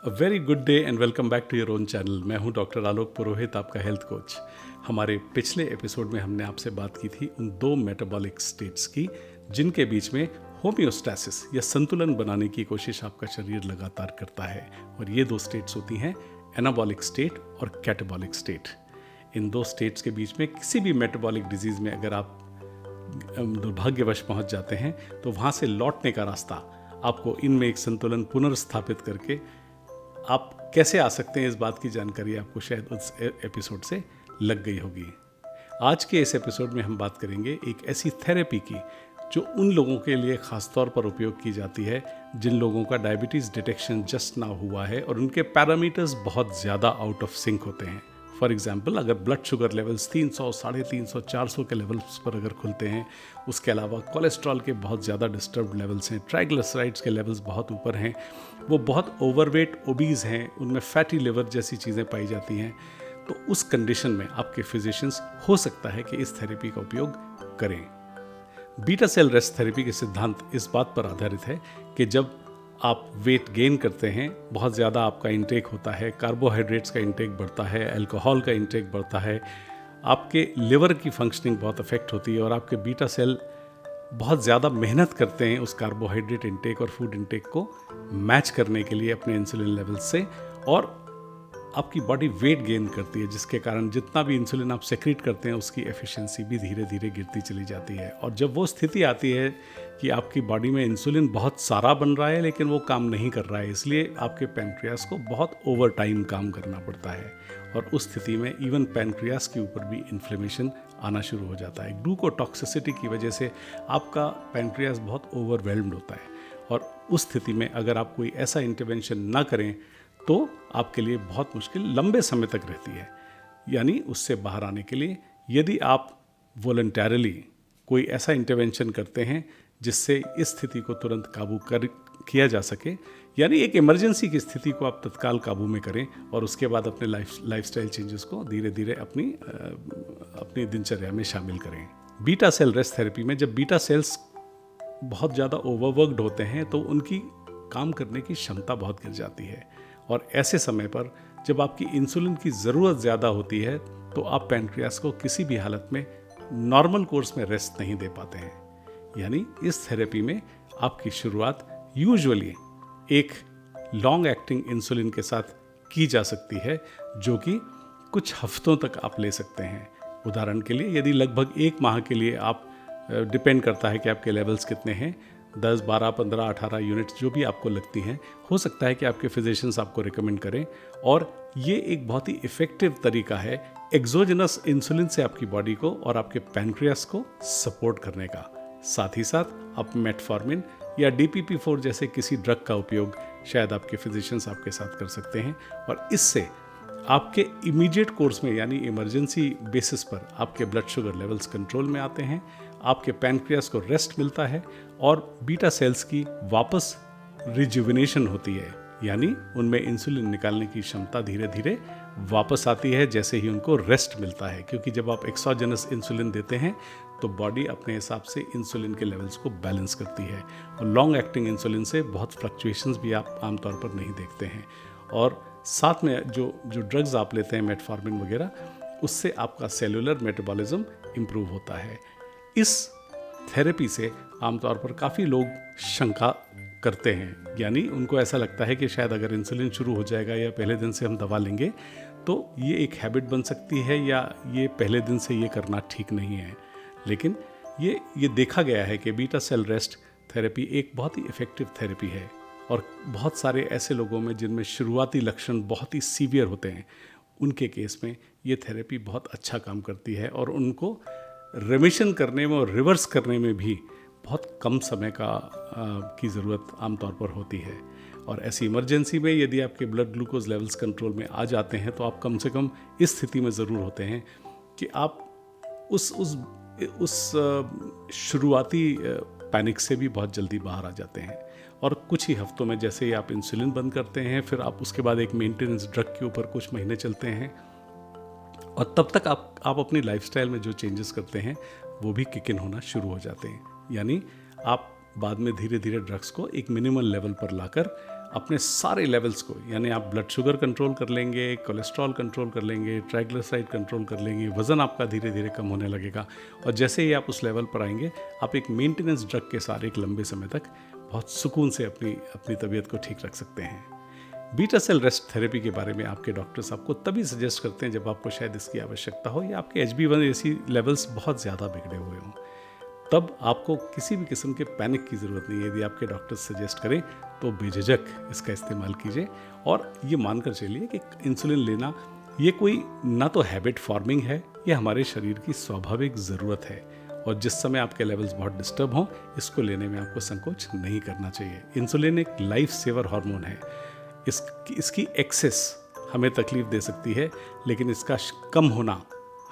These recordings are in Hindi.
A very good day and welcome back to your own channel. मैं हूं डॉक्टर आलोक पुरोहित, आपका हेल्थ कोच। हमारे पिछले एपिसोड में हमने आपसे बात की थी उन दो मेटाबॉलिक स्टेट्स की जिनके बीच में होम्योस्टैसिस या संतुलन बनाने की कोशिश आपका शरीर लगातार करता है। और ये दो स्टेट्स होती हैं एनाबॉलिक स्टेट और कैटाबॉलिक स्टेट। इन दो स्टेट्स के बीच में किसी भी मेटाबॉलिक डिजीज़ में अगर आप दुर्भाग्यवश पहुंच जाते हैं तो वहाँ से लौटने का रास्ता आपको इनमें एक संतुलन पुनर्स्थापित करके आप कैसे आ सकते हैं, इस बात की जानकारी आपको शायद उस एपिसोड से लग गई होगी। आज के इस एपिसोड में हम बात करेंगे एक ऐसी थेरेपी की जो उन लोगों के लिए ख़ास तौर पर उपयोग की जाती है जिन लोगों का डायबिटीज़ डिटेक्शन जस्ट ना हुआ है और उनके पैरामीटर्स बहुत ज़्यादा आउट ऑफ सिंक होते हैं। फॉर एग्जाम्पल, अगर ब्लड शुगर लेवल्स 300, 350, 400 के लेवल्स पर अगर खुलते हैं, उसके अलावा कोलेस्ट्रॉल के बहुत ज़्यादा डिस्टर्ब्ड लेवल्स हैं, ट्राइग्लिसराइड्स के लेवल्स बहुत ऊपर हैं, वो बहुत ओवरवेट ओबीज़ हैं, उनमें फैटी लिवर जैसी चीज़ें पाई जाती हैं, तो उस कंडीशन में आपके फिजिशियंस हो सकता है कि इस थेरेपी का उपयोग करें। बीटा सेल रेस्ट थेरेपी के सिद्धांत इस बात पर आधारित है कि जब आप वेट गेन करते हैं, बहुत ज़्यादा आपका इंटेक होता है, कार्बोहाइड्रेट्स का इंटेक बढ़ता है, अल्कोहल का इंटेक बढ़ता है, आपके लिवर की फंक्शनिंग बहुत अफेक्ट होती है और आपके बीटा सेल बहुत ज़्यादा मेहनत करते हैं उस कार्बोहाइड्रेट इंटेक और फूड इंटेक को मैच करने के लिए अपने इंसुलिन लेवल से, और आपकी बॉडी वेट गेन करती है, जिसके कारण जितना भी इंसुलिन आप सेक्रेट करते हैं उसकी एफिशिएंसी भी धीरे धीरे गिरती चली जाती है। और जब वो स्थिति आती है कि आपकी बॉडी में इंसुलिन बहुत सारा बन रहा है लेकिन वो काम नहीं कर रहा है, इसलिए आपके पैनक्रियास को बहुत ओवर टाइम काम करना पड़ता है और उस स्थिति में इवन पैनक्रियास के ऊपर भी इन्फ्लेमेशन आना शुरू हो जाता है। ग्लूकोटॉक्सिसिटी की वजह से आपका पैनक्रियास बहुत ओवरवेल्म्ड होता है और उस स्थिति में अगर आप कोई ऐसा इंटरवेंशन ना करें तो आपके लिए बहुत मुश्किल लंबे समय तक रहती है। यानी उससे बाहर आने के लिए यदि आप वॉलंटरली कोई ऐसा इंटरवेंशन करते हैं जिससे इस स्थिति को तुरंत काबू किया जा सके, यानी एक इमरजेंसी की स्थिति को आप तत्काल काबू में करें और उसके बाद अपने लाइफस्टाइल चेंजेस को धीरे धीरे अपनी दिनचर्या में शामिल करें। बीटा सेल रेस्ट थेरेपी में जब बीटा सेल्स बहुत ज़्यादा ओवरवर्कड होते हैं तो उनकी काम करने की क्षमता बहुत गिर जाती है और ऐसे समय पर जब आपकी इंसुलिन की ज़रूरत ज़्यादा होती है तो आप पैनक्रियास को किसी भी हालत में नॉर्मल कोर्स में रेस्ट नहीं दे पाते हैं। यानी इस थेरेपी में आपकी शुरुआत यूजुअली एक लॉन्ग एक्टिंग इंसुलिन के साथ की जा सकती है जो कि कुछ हफ्तों तक आप ले सकते हैं। उदाहरण के लिए यदि लगभग 1 माह के लिए आप डिपेंड करता है कि आपके लेवल्स कितने हैं, 10, 12, 15, 18 यूनिट्स जो भी आपको लगती हैं, हो सकता है कि आपके फिजिशियंस आपको रिकमेंड करें। और ये एक बहुत ही इफ़ेक्टिव तरीका है एक्सोजेनस इंसुलिन से आपकी बॉडी को और आपके पैनक्रियास को सपोर्ट करने का। साथ ही साथ आप मेटफॉर्मिन या DPP-4 जैसे किसी ड्रग का उपयोग शायद आपके फिजिशियंस आपके साथ कर सकते हैं और इससे आपके इमीडिएट कोर्स में यानी इमरजेंसी बेसिस पर आपके ब्लड शुगर लेवल्स कंट्रोल में आते हैं, आपके पैनक्रियास को रेस्ट मिलता है और बीटा सेल्स की वापस रिजुविनेशन होती है, यानी उनमें इंसुलिन निकालने की क्षमता धीरे धीरे वापस आती है जैसे ही उनको रेस्ट मिलता है। क्योंकि जब आप एक्सोजेनस इंसुलिन देते हैं तो बॉडी अपने हिसाब से इंसुलिन के लेवल्स को बैलेंस करती है और लॉन्ग एक्टिंग इंसुलिन से बहुत फ्लक्चुएशंस भी आप आमतौर पर नहीं देखते हैं। और साथ में जो ड्रग्स आप लेते हैं मेटफॉर्मिन वगैरह, उससे आपका सेलुलर मेटाबॉलिज्म इम्प्रूव होता है। इस थेरेपी से आमतौर पर काफ़ी लोग शंका करते हैं, यानी उनको ऐसा लगता है कि शायद अगर इंसुलिन शुरू हो जाएगा या पहले दिन से हम दवा लेंगे तो ये एक हैबिट बन सकती है या ये पहले दिन से ये करना ठीक नहीं है। लेकिन ये देखा गया है कि बीटा सेल रेस्ट थेरेपी एक बहुत ही इफ़ेक्टिव थेरेपी है और बहुत सारे ऐसे लोगों में जिनमें शुरुआती लक्षण बहुत ही सीवियर होते हैं, उनके केस में ये थेरेपी बहुत अच्छा काम करती है और उनको रेमिशन करने में और रिवर्स करने में भी बहुत कम समय की ज़रूरत आमतौर पर होती है। और ऐसी इमरजेंसी में यदि आपके ब्लड ग्लूकोज लेवल्स कंट्रोल में आ जाते हैं तो आप कम से कम इस स्थिति में ज़रूर होते हैं कि आप उस शुरुआती पैनिक से भी बहुत जल्दी बाहर आ जाते हैं। और कुछ ही हफ्तों में जैसे ही आप इंसुलिन बंद करते हैं, फिर आप उसके बाद एक मेंटेनेंस ड्रग के ऊपर कुछ महीने चलते हैं और तब तक आप अपनी लाइफस्टाइल में जो चेंजेस करते हैं वो भी किक इन होना शुरू हो जाते हैं। यानी आप बाद में धीरे धीरे ड्रग्स को एक मिनिमल लेवल पर लाकर अपने सारे लेवल्स को, यानी आप ब्लड शुगर कंट्रोल कर लेंगे, कोलेस्ट्रॉल कंट्रोल कर लेंगे, ट्राइग्लिसराइड कंट्रोल कर लेंगे, वज़न आपका धीरे धीरे कम होने लगेगा। और जैसे ही आप उस लेवल पर आएंगे, आप एक मेंटेनेंस ड्रग के साथ एक लंबे समय तक बहुत सुकून से अपनी तबीयत को ठीक रख सकते हैं। बीटा सेल रेस्ट थेरेपी के बारे में आपके डॉक्टर्स आपको तभी सजेस्ट करते हैं जब आपको शायद इसकी आवश्यकता हो या आपके HbA1c लेवल्स बहुत ज़्यादा बिगड़े हुए हों। तब आपको किसी भी किस्म के पैनिक की ज़रूरत नहीं है। यदि आपके डॉक्टर सजेस्ट करें तो बेझिझक इसका इस्तेमाल कीजिए और ये मानकर चलिए कि इंसुलिन लेना ये कोई ना तो हैबिट फॉर्मिंग है, ये हमारे शरीर की स्वाभाविक ज़रूरत है। और जिस समय आपके लेवल्स बहुत डिस्टर्ब हों, इसको लेने में आपको संकोच नहीं करना चाहिए। इंसुलिन एक लाइफ सेवर हार्मोन है। इसकी एक्सेस हमें तकलीफ़ दे सकती है, लेकिन इसका कम होना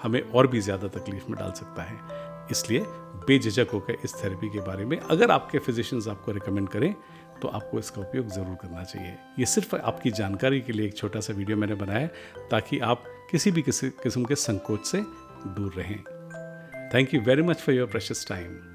हमें और भी ज़्यादा तकलीफ़ में डाल सकता है। इसलिए बेझिझक होकर इस थेरेपी के बारे में, अगर आपके फिजिशियंस आपको रिकमेंड करें तो आपको इसका उपयोग ज़रूर करना चाहिए। ये सिर्फ आपकी जानकारी के लिए एक छोटा सा वीडियो मैंने बनाया ताकि आप किसी भी किस्म के संकोच से दूर रहें। Thank you very much for your precious time.